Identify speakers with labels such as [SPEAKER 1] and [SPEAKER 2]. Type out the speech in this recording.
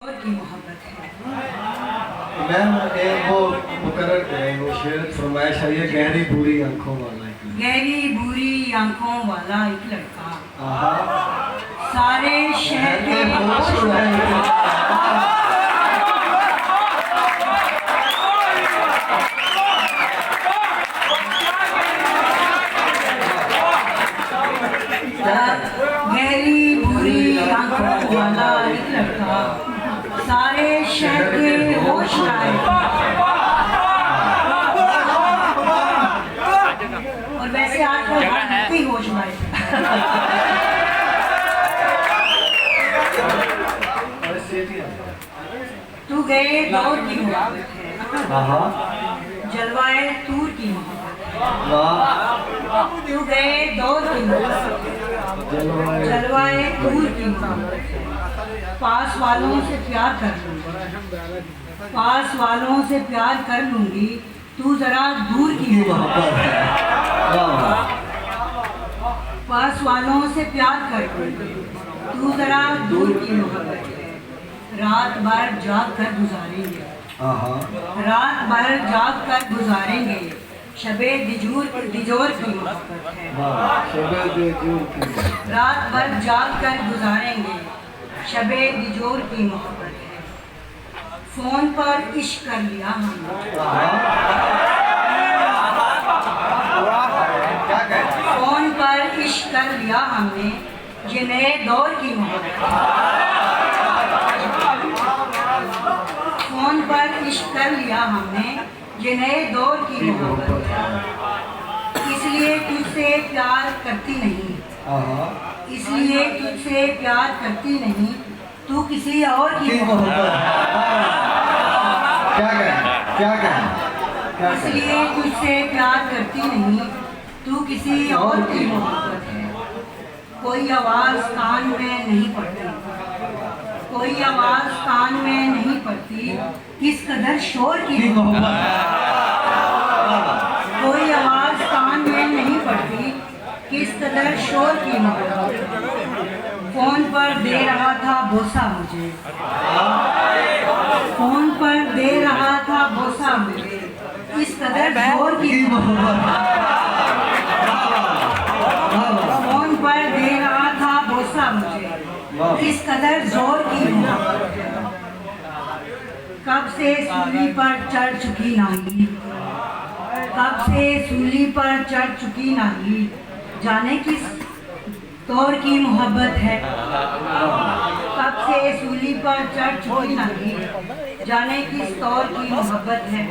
[SPEAKER 1] और की मोहब्बत है।
[SPEAKER 2] मैम एक वो मुकर्रर करें वो शेर फरमाइश है ये गहरी बुरी आंखों वाला
[SPEAKER 1] गहरी बुरी आंखों वाला एक लड़का
[SPEAKER 2] आहा
[SPEAKER 1] सारे शहर के
[SPEAKER 2] होश उड़ाए
[SPEAKER 1] गहरी बुरी आंखों वाला एक लड़का सारे शहर के होश उड़ाए और वैसे आजकल भी होश उड़ाए। तू गए दौर की मोहब्बत है, जलवाए तूर की मोहब्बत है। तू गए दौर की मोहब्बत है, जलवाए तूर की मोहब्बत है। पास वालों से प्यार कर लूंगी, पास वालों से प्यार कर लूंगी, तू जरा दूर की मोहब्बत है। पास वालों से प्यार कर लूंगी, तू जरा दूर की मोहब्बत है। रात भर जाग कर गुजारेंगे, रात भर जाग कर गुजारेंगे, शबे दिजोर की मोहब्बत है। रात भर जाग कर गुजारेंगे, शबे दिजोर की मोहब्बत है। फोन पर इश्क कर लिया हमने, फोन पर इश्क कर लिया हमने, ये नए दौर की मोहब्बत है। फोन पर इश्क कर लिया हमने, ये नए दौर की मोहब्बत है। इसलिए तुझसे प्यार करती नहीं, इसलिए तुझसे प्यार करती नहीं, तू किसी और की मोहब्बत है। इसलिए तुझसे प्यार करती नहीं, तू किसी और की मोहब्बत है। कोई आवाज़ कान में नहीं पड़ती, कोई आवाज़ कान में नहीं पड़ती, किस कदर शोर की मोहब्बत है। कोई आवाज़ कान में नहीं पड़ती, किस कदर शोर की मोहब्बत है। फोन पर दे रहा था बोसा मुझे, फोन पर दे रहा था बोसा मुझे, इस कदर शोर की मोहब्बत है। फोन पर दे रहा था बोसा मुझे, इस कदर जोर की मोहब्बत है। कब से सूली पर चढ़ चुकी नागी, कब से सूली पर चढ़ चुकी नागी, जाने किस दौर की मोहब्बत है। कब से सूली पर चढ़ चुकी नागी, जाने किस दौर की मोहब्बत है।